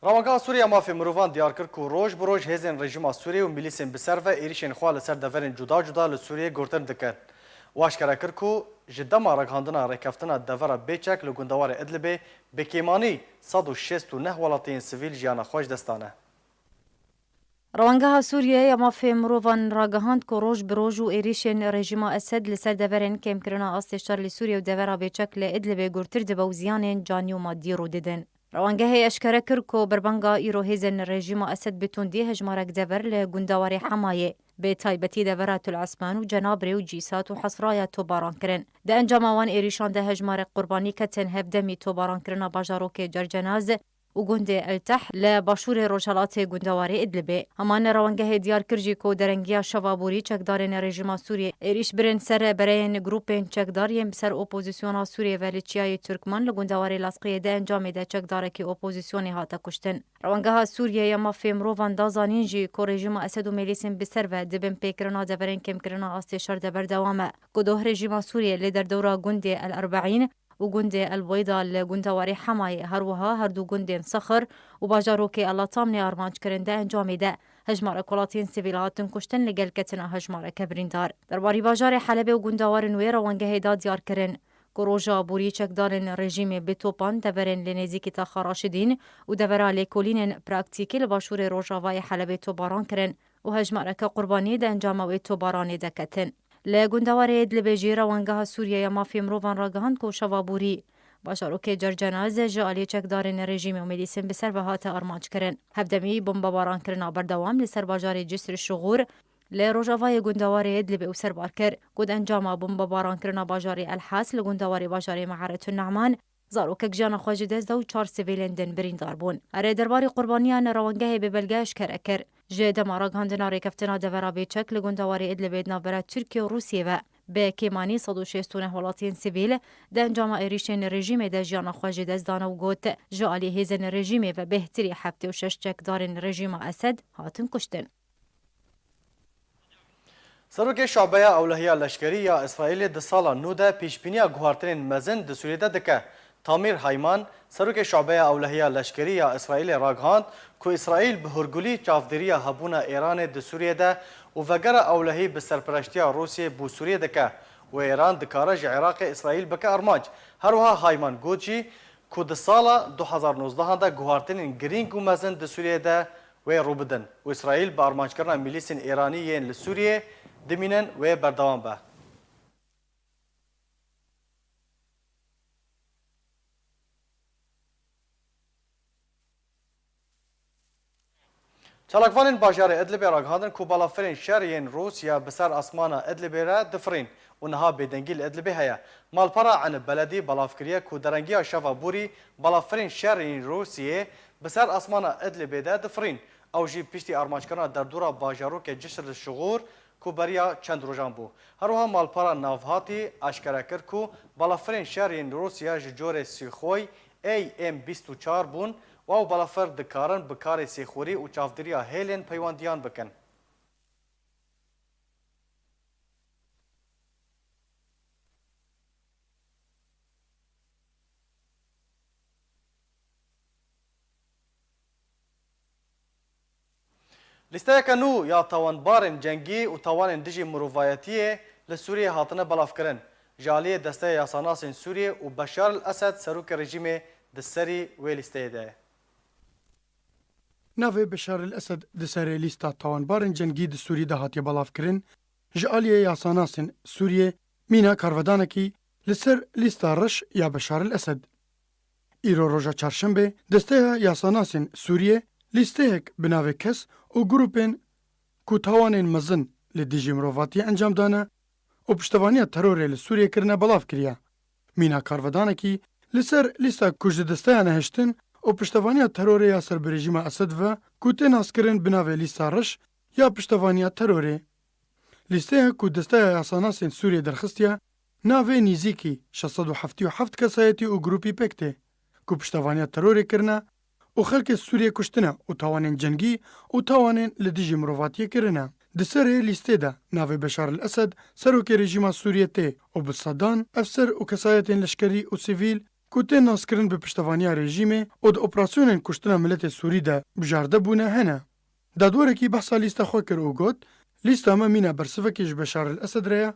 روانگاه سوریه مافی مروفان دیار کرد که روز بروز هزین رژیم سوریه و میلیسین بسر و ایریشین خواه لسر دورین جدا جدا لسوریه گرتن دکن. واشکره کرد که جدما رگاندنا رکفتنا دورا بیچک لگندوار ادلبه بکیمانی 169 ولاتین سویل جیانا خوش دستانه. روانگاه سوریه یا مافی مروفان راگهاند که روز بروز و ایریشین رژیم اسد لسر دورین کم کرنا آستشتر لسوریه و دورا بیچک لادلبه گرتر دبو زیانین جانی و مادی رو دیدن. روانگاه اشکره کرد که بربنگا ایرو هیزن رژیم اسد بتوندی هجمارک دور لگندوار حمایه به تایبتی دورات العثمان و جنابری و جیسات و حصرای توباران کرن. ده انجام وان ایریشان ده هجمارک قربانی کتن هفدمی توباران کرنا باجاروک جرجناز و گند التح لباشور روشالات گندوار ادلبه. همان روانگاه دیار کرجی کو درنگیا شوابوری چکدارن رژیم سوریه ایریش برن سر برین گروپین چکداریم سر اپوزیسیون سوریه ولیچیای ترکمان لگندوار لاسقیه ده انجام ده چکدارکی اپوزیسیونی هاتا کشتن. روانگاه سوریه یا مافی مروفان دازانین جی کو رژیم اسد و میلیسین بسر و دبن پیکرنا دبرین کم کرنا آستشار دبر دوامه. کدوه رژیم سوریه لیدر دورا گند الاربعین و گند البيضاء لگندواری حمایه هروها هر دو گندین صخر و باجاروکی الله تامنی آرمانج کرنده انجامی ده هجمار کلاتین سیویلاتن کشتن لگل کتنا هجمار کبریندار. درباری باجار حلبه و گندوار نوی روانگه داد دیار کرن کروجا بوری چکدارن رژیم بتوپان دورن لنزیکی تا خراشدین و دورا لیکولین پراکتیکی لباشور روجاوای حلبه توباران کرن و هجمار که قربانی ده انجاموی توبارانی دکتن. لگندوار ادلبه روانگاه سوریه یا مافی مروفان راگهاند کو شوابوری باشاروک جرجناز جالی چکدارن رژیم و میلیسین بسر و هات آرمانج کرن. هفدمی بمباران کرنا بردوام لسر باجار جسر شغور لروجاوای گندوار ادلبه و سربار کر گود انجام بمباران کرنا باجار الحاس لگندوار باجار معرت النعمان زاروکک جان خواجه دزده و 4 سیویلندن بریندار بون. اره درباری قربانیان روانگاه به بلگاش کرکر جه دما راگهاندنا ریکفتنا دورا بیچک لگوندواری ادلب ناوبره ترکیه و روسیه و به کیمانی 169 ولاتین سیویل ده انجام ایریشن رژیم ده جیانا خواجه دزدانه و گوت جالی هیزن رژیم و بهتری 76 چکدارن رژیم اسد هاتن کشتن. سروک شعبه اولهیه لشکری یا اسرائیل ده سالا نو ده پیشبینی گوهارترین مزن ده سوریه ده دکه. تامیر هایمان سروک شعبه اولهیه لشکری یا اسرائیل راگهاند که اسرائیل به هرگولی چافدری هبونا ایران ده سوریه ده و وگر اولهی به سرپرشتی روسیه بو سوریه دکه و ایران دکارج عراق اسرائیل بکه ارماج. هروها هایمان گوچی که ده سالا 2019 ده گوهارترین گرینگ و مزن ده سوریه ده و رو بدن و اسرائیل به ارماج کردن میلیسین ایرانی لسوریه دمینن و بردوام به. چالاکوانین باجار ادلب راگهاندن کو بالافرین شهرین روسیا بسر اسمانا ادلب را دفرین و نها بدنگیل ادلب هيا مالپارا عن بلدی بالافکریه کو درنگیا شفا بوری بالافرین شهرین روسیه بسر اسمانا ادلب دا دفرین او جی پشتی ارماج کردن در دورا باجارو که جسر الشغور کو بریا چند روزان بو هروها مالپارا نافهاتی اشکره کرد کو بالافرین شهرین روسیا جور سیخوی AM24 بون و او بالافر دکارن بکار سیخوری و چافدریا هیلین پیواندیان بکن. لیسته کنو یا تاوانبارن جنگی و تاوان دجی مروفایتیه لسوریه هاتنه بلاف کرن. جالیه دسته یاساناسین سوریه و بشار الاسد سروک رژیم دسری و لیسته ده. ناوی بشار الاسد دسری لیستا تاوانبارن جنگی د سوریه ده هاتیه بلاف کرن. جالیه یاساناسین سوریه مینا کاروادانکی لسر لیستا رش یا بشار الاسد. ایرو روژا چارشنبه دسته یاساناسین سوریه لیستهک بناوی کس و گروپین کو تاوانین مزن لدیجی مروفاتی انجام دانه و پشتوانی تروری لسوریه کرنه بلاف کریا. مینا کاروادانکی لسر لیستا کجد دسته نهشتن و پشتوانی تروری یا سر برژیم اسد و کوتین اسکرین بناوی لیستا رش یا پشتوانی تروری. لیسته کو دسته یاساناسین سوریه درخستیا ناوی نیزیکی 677 کسایتی و گروپی پکته کو پشتوانی تروری کرنه و خلق سوریه کشتنه و تاوانین جنگی و تاوانین لدیجی مروفاتی کرنه. دسره لیسته ده ناوی بشار الاسد سروک رژیم سوریه ته و بصدان افسر و کسایتین لشکری و سیویل کوتین ناسکرن به پشتوانی رژیم و ده اپراسیونین کشتنه ملت سوری ده بجارده بونه هنه. دادوره کی بحثا لیسته خواه کر او گوت لیسته همه مینه برسفکیش بشار الاسد ریا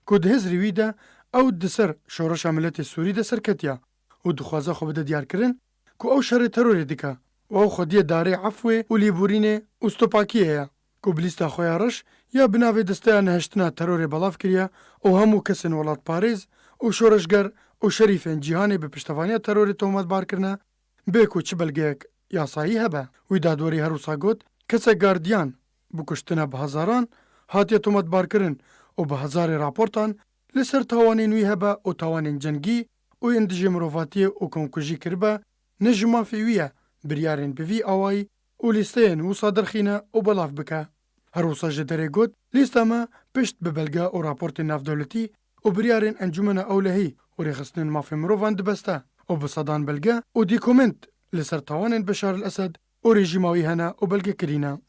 که ده هزریوی ده او دسر شورش ملت سوری ده سرکتیا و دخوازه خوب ده دیار کرن که او شر تروری دکه و او خودیه داره عفوه و لیبورینه و ستوپاکیه که بلیستا خویارش یا بناوی دسته نهشتنا تروری بلاف کریا و همو کسین ولاد پاریز و شورشگر و شریفین جیهانی به پشتوانی تروری تومت بار کرنه بیکو چه بلگیک یاسایی هبه وی دادوری هروسا گوت کسا گاردیان بکشتنه به هزاران هاتی تومت بار کرن و به هزار راپورتان لسر تاوانین وی هبه و تاوانین جنگی و اندجی مروفاتی و کنکوژی کربه نجما فیویه بریارین بوی آوایی و لیستین و صادرخینه و بلاف بکه. هر وصا جدره گود لیستا ما پشت ببلگه و راپورت ناف دولتی و بریارین انجمن اولهی و ریخستین مافی مروفان دبسته و بصدان بلگه و دیکومنت لسر تاوانین بشار الاسد و رژیماوی هنه و بلگه کرینه.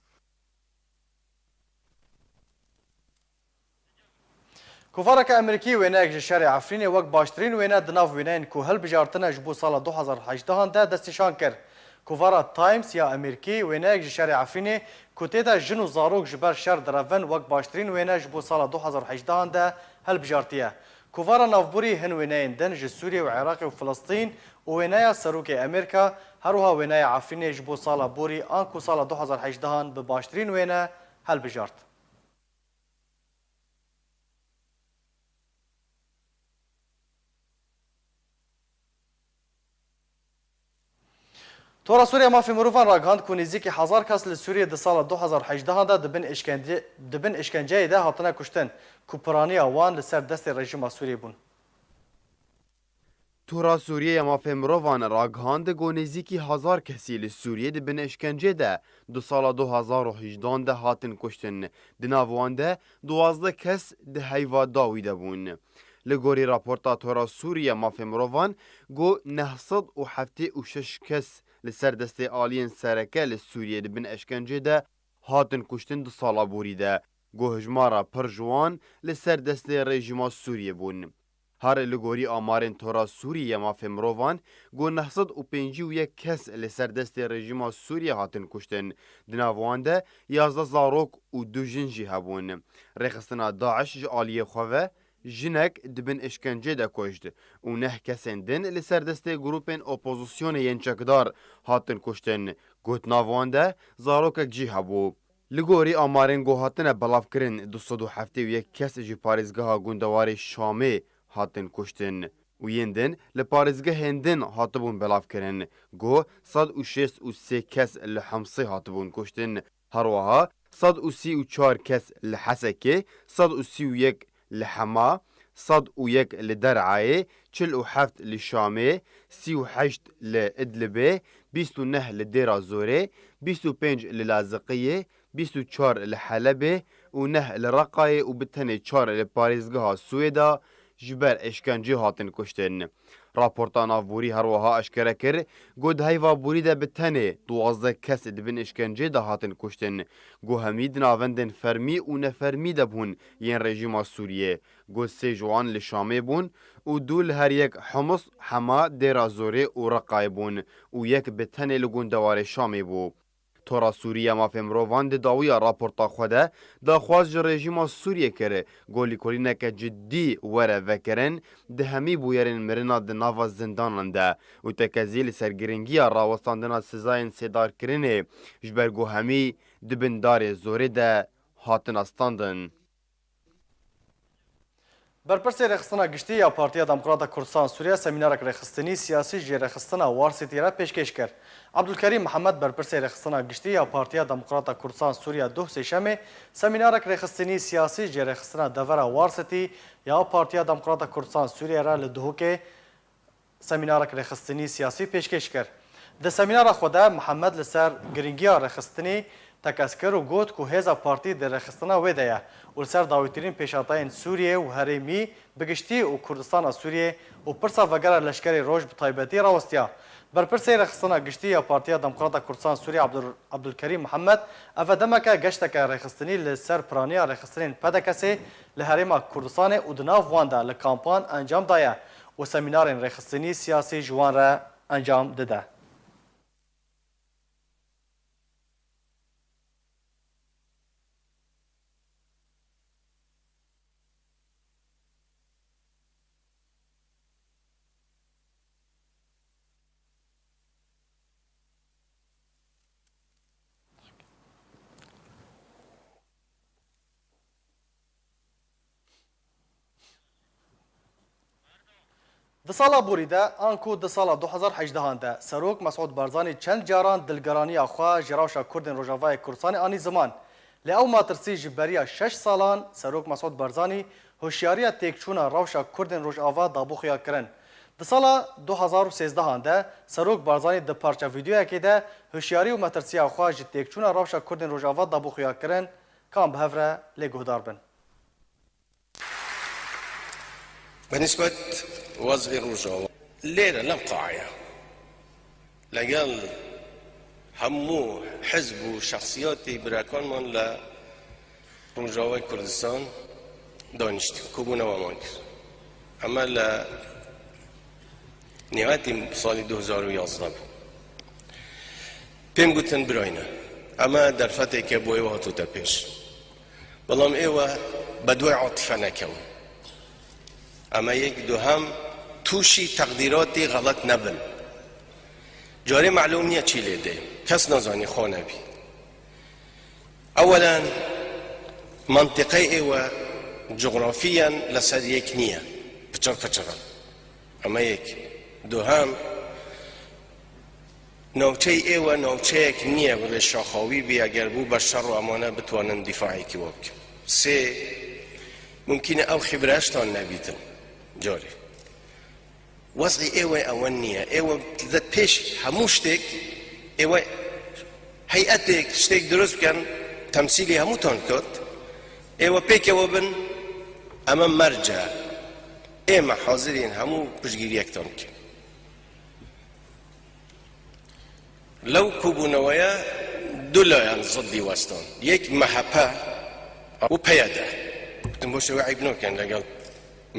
کوفارک امریکی وینایک جشار عفرین وقت باشترین وینا دناف ویناین کو هل بجارتنه جبو سال 2018 ده دستشان کرد. کوفارا تایمز یا امریکی وینایک جشار عفرین کو تیدا جنو زاروک جبر شر درفن وقت باشترین وینا جبو سال 2018 ده هل بجارتیه. کوفارا نافبوری هن ویناین دن جسوریه و عراق و فلسطین و وینایا سروک امریکا هروها وینای عفرین جبو سال بوری آنکو سال 2018 به باشترین وینا هل بجارت. تورا سوریا مافی مروفان راگهاند که نزدیک 1000 کس لسوریه ده سال 2018 ده دبن اشکنجه ده هاتنه کشتن که پرانی آوان لسر دست رژیم سوریه بون. تورا سوریه مافه مروان راگهاند گو نزیکی 1000 کسی لسوریه ده بن اشکنجه ده دو سال 2018 ده هاتن کشتن دناوان ده 12 کس ده هیوا داویده بون. لگوری راپورتا تورا سوریه مافه مروان گو 976 کس لسر دست آلین سرکه لسوریه ده بن اشکنجه ده هاتن کشتن دو سالا بوری ده گو هجمارا پر جوان لسر دست رژیما سوریه بون. هر لگوری آمارن تورا سوریه مافه مروان گو 951 کس لسر دست رژیما سوریه هاتن کشتن دناوان ده 11 زاروک و 2 جنجی هبون. رخصتنا داعش آلیه خواه جنک دبن اشکنجه ده کشت و 9 کسین دن لسر دست گروپن اپوزیسیون ینچکدار هاتن کشتن گوت ناوان ده زاروکک جی هبو. لگوری آمارن گو هاتن بلاف کرن 271 کس جی پارزگاه گوندوار شامه هاتن کشتن و یندن لپارزگاه هندن هاتبون بلاف کرن گو 163 کس لحمصی هاتبون کشتن هروها 134 کس لحسکه 131 لحما 101 لدرعايه 47 لشامه 38 لإدلبه 29 لديرة زوري 25 للازقية 24 لحلبة و 9 لرقاية و بالتاني 4 لباريزگاه سويدا جبر اشکنجی هاتن کشتن. راپورتان آفبوری هروها اشکره کر گود هیوا بوری ده بتنه 12 کس دبن اشکنجی ده هاتن کشتن. گو همید ناوندن فرمی و نفرمی ده بون ین رژیم سوریه. گو 3 جوان لشامه بون و 2 هر یک حمص حما دیرا زوره و رقای بون و 1 بتنه لگون دوار شامه بو. تورا سوریه مافه مروان ده داویا راپورتا خوده دا خواز رژیم سوریه کره گولی کلینک جدی وره وکرن ده همی بویرن مرنا ده ناوا زندانان ده و تکزیل سرگرنگی راوستاندنا سزاین سیدار کرنه جبرگو همی دبندار زوره ده هاتن استاندن. برپرسی رخصتنا گشتی یا پارتیا دموکراتا کردستان سوریه سمینارک رخصتنی سیاسی جی رخصتنا وارسیتی را پیشکش کرد. عبدالکریم محمد برپرسی رخصتنا گشتی یا پارتیا دموکراتا کردستان سوریه 2 سهشنبه سمینارک رخصتنی سیاسی جی رخصتنا دورا وارسیتی یا پارتیا دموکراتا کردستان سوریه را لدهوک سمینارک رخصتنی سیاسی پیشکش کرد. ده سمینار خدا محمد لسر گرینگیا رخصتنی تکسکر و گوت که هزا پارتی در رخصتنا ویده و لسر داویترین پیشاتاین سوریه و هریمی بگشتی و کردستان سوریه و پرسا وگر لشکری روش بطایبتی راوستیا. برپرسی رخصتنا گشتی یا پارتیا دموکراتا کردستان سوریه عبدالکریم محمد افدمکه گشتک رخصتنی لسر پرانیا رخصتنین پدکسی لهریما کردستان و دناف وانده لکامپان انجام دایه و سمینار رخصتنی سیاسی جوان را انجام داده. ده سالا بوریده آنکو ده سالا 2018 ده سروک مسعود بارزانی چند جاران دلگرانی آخوا جراوشا کردن روژاوای کردستان آنی زمان لأو ماترسی جبریا 6 سالان سروک مسعود بارزانی هوشیاری تکچونا روشا کردن روژاوا دابوخیا کرن. ده سالا 2013 ده سروک بارزانی ده پارچه ویدیو که ده هوشیاری و ماترسی آخوا جی تکچونا روشا کردن روژاوا دابوخیا کرن کام بهفره لگهدار بن. بالنسبة وضع الرجوع الليلة لم قاعية لقال همو حزب وشخصياتي براكان من لرجوع كردستان دانشت كوبونا ومانكر أما نهاية سال 2011 بهم قلتن براينا أما در فترة كبوي وهاتو تبيش بلام إيوه بدوي عاطفة نكون اما یک دو هم توشی تقدیراتی غلط نبن جاری معلوم نیه چی لیده کس نزانی خانه بی اولا منطقه و جغرافیا لسر یک نیه پچر اما یک دو هم نوچه ای و نوچه یک نیه و شاخاوی بی اگر بو بشر و امانه بتوانن دفاعی که وابک سه ممکنه او خبرهشتان نبیدن جاری وەزعی ئێوە ئەوە نییە ئێوە پێش هەموو شتێک ئێوە هەیئەتێک شتێک دروست بکەن تەمسیلی هەمووتان کات ئێوە پێکەوە بن ئەمە مەرجە ئێمە حاضرین هەموو پشتگیریەکتان بکەین لەو کوبوونەوەیە دوو لایەن زڵدی وەستان یەک مەحەپە و پەیەدە گوتم بۆ شێوە عیب نەکەن لەگەڵ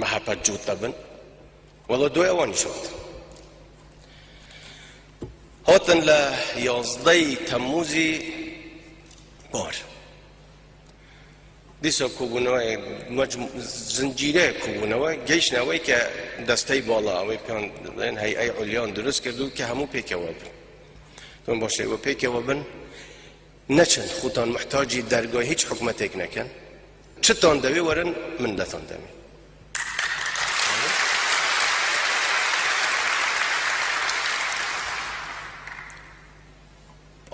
مەحەپە جووتە بن وەڵا دوای ئەوانی شۆت هاتن لە 11 تەمموزی بار دیسا کوبوونەوە زنجیرەیە کوبوونەوە گەیشتنەوەی کە دەستەی باڵا ئەوەی پێیان دەڵێن هەیئەی عولیان دروست کردو کە هەموو پێکەوە بن تۆن باشێ وە پێکەوە بن نەچن خوتان محتاجی دەرگای هیچ حکومەتێک نەکەن چتان دەوێ وەرن من دەتان دەمێ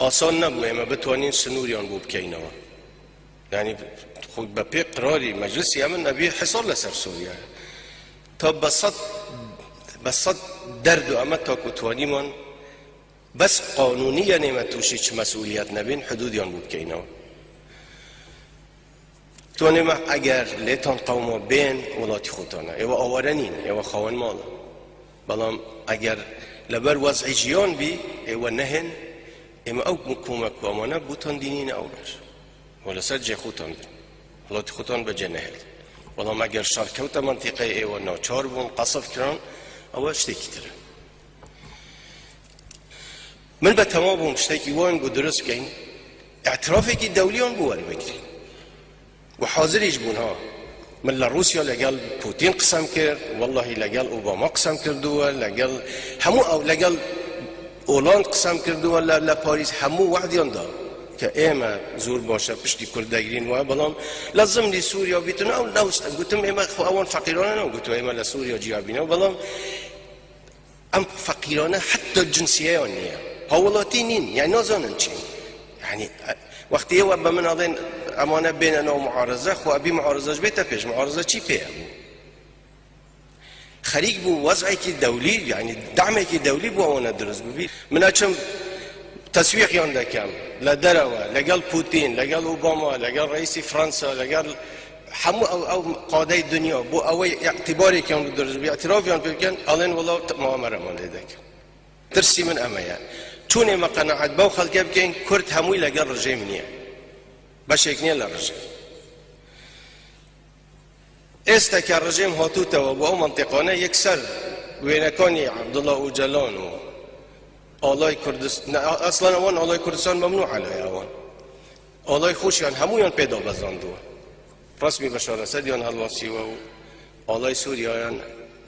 ئاسان نەبوو ئێمە بتوانین سنووریان بۆ بکەینەوە یعنی خود بە پێ قراری مەجلسی ئەمە نەبێ حساب لەسەر سووریا تا بە سەد دەرد و ئەمە تاکو توانیمان بەس قانونیە نێمە تووشی چ مەسئولیەت نەبین حدودیان بۆ بکەینەوە توانێمە ئەگەر لێتان قەومە بێن وڵاتی خۆتانە ئێوە ئاوارە نین ئێوە خاوەن ماڵە بەڵام ئەگەر لەبەر وەزعی ژیان بی ئێوە نەهێن ئێمە ئەو کۆمەک و ئەمانە بوتان دینینە ئەو بەر و لەسەر جێ خۆتان بن وڵاتی خۆتان بەجێ نەهێڵ بەڵام ئەگەر شارکەوتە مەنتیقەی ئێوە ناچار بوون قەسەف کران ئەوە شتێکی ترە من بە تەواو بووم شتێکی وان بۆ دروست بکەین ئاعترافێکی دەولیان بۆ وەربگرین و حاضریش بوون ها من لە رووسیا لەگەڵ پوتین قسەم کرد واللهی لەگەڵ ئۆباما قسەم کردووە لەگەڵ هەموو ئەو لەگەڵ ئۆلاند قسەم کردووە لە پاریس هەموو وعدیاندا کە ئێمە زۆر باشە پشتی کوردەگرین وایە بەڵام لە زمنی سووریا بیتون ئەو ناوستە گوتم ئێمە ئەوان فەقیرانە نەگوتوە ئێمە لە سووریا جیابینەوە بەڵام ئەم فەقیرانە حتى جنسیەیان نییە هاوڵاتی نین یعنی نازانن چین یعنی وەختی ئێوە بە من ئەڵێن ئەمانە بێنەنەوە معارەزە خو ئەبی معارەزەش بێتە پێش معارەزە چی پێیە بوو خەریک بوو وەزعێکی دەولی یعنی دعمێکی دەولی بوو ئەوانە دروست ببی من ئەچم تەسویقیان دەکەم لە دەرەوە لەگەڵ پوتین لەگەڵ ئۆباما لەگەڵ ڕئیسی فەرەنسا لەگەڵ هەموو ئەو قادەی دنیا بۆ ئەوەی ئیعتیبارێکیان دروست بی ئەترافیان پێ بکەن ئەڵێن وەڵاو مامەرەمان لێ دەکەم ترسی من ئەمەیە چون ئێمە قەنەعەت بەو خەڵکە بکەین کورد هەمووی لەگەڵ ڕژێم نییە بەشێک نییە لە ڕژێم ئێستا کە ڕژێم هاتووتەوە بۆ ئەو مەنتیقانە یەکسەر وێنەکانی عەبدوڵڵا ئۆجەلان و ئاڵای کوردستان ئەسڵەن ئەوان ئاڵای کوردستان مەمنوع عەلەی ئەوان ئاڵای خۆشیان هەموویان پێدا بەزاندووە ڕەسمی بەشار ئەسەدیان هەڵواسیوە و ئاڵای سووریایان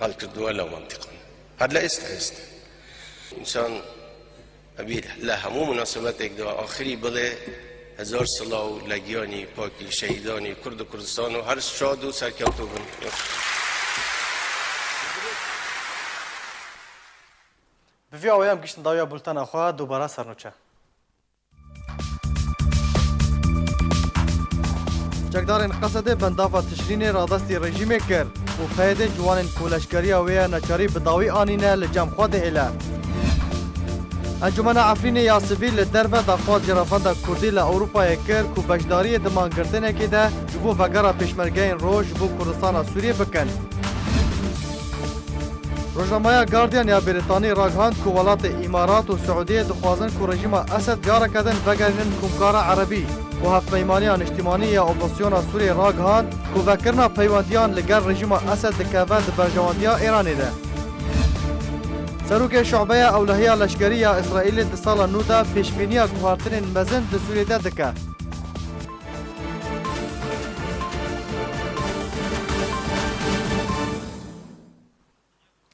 هەڵکردووە لەو مەنتیقانە هەر لە ئێستا ئینسان ئەبی لە هەموو مناسبەتێکدا ئاخری بڵێ هزار سڵاو لە گیانی پاکی شەهیدانی کورد و کوردستان و هەر شاد و سەرکەوتوو بن بڤی ئەوەیە ئەم گشتن داویە بولتەنە خوا دووبارە سەرنوچە چەکدارên Qesedê bendava tişrînê radestî rejîmê kir û peyedê ciwanên ku leşkeriya wê ye neçarî bi dawî anîne li cem xwe dihêle. Encumena Efrînê ya sivîl li derve daxwaz cerafenda Kurdî li Ewropayê kir ku beşdariyê dimangirtinekê de ji bo vegera pêşmergeyên roj ji bo Kurdistana Sûriyê bikin. Rojnamaya Guardian ya Brîtanî ragihand ku welatê Îmarat û Siûdiyê dixwazin ku rejîma Esed gareke din vegerînin komkara Erebî û hevpeymaniya niştimanî ya opozisyona Sûriyê ragihand ku vekirina peywendiyan li gel rejîma Esed dikeve di berjewandiya Îranê de. Serokê Şubeya Ewlehiya Leşkerî ya İsraîlê di sala nû de pêşbîniya guhartinên mezin di Sûriyê de dike.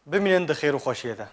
Bimînin di xêr û xweşiyê de.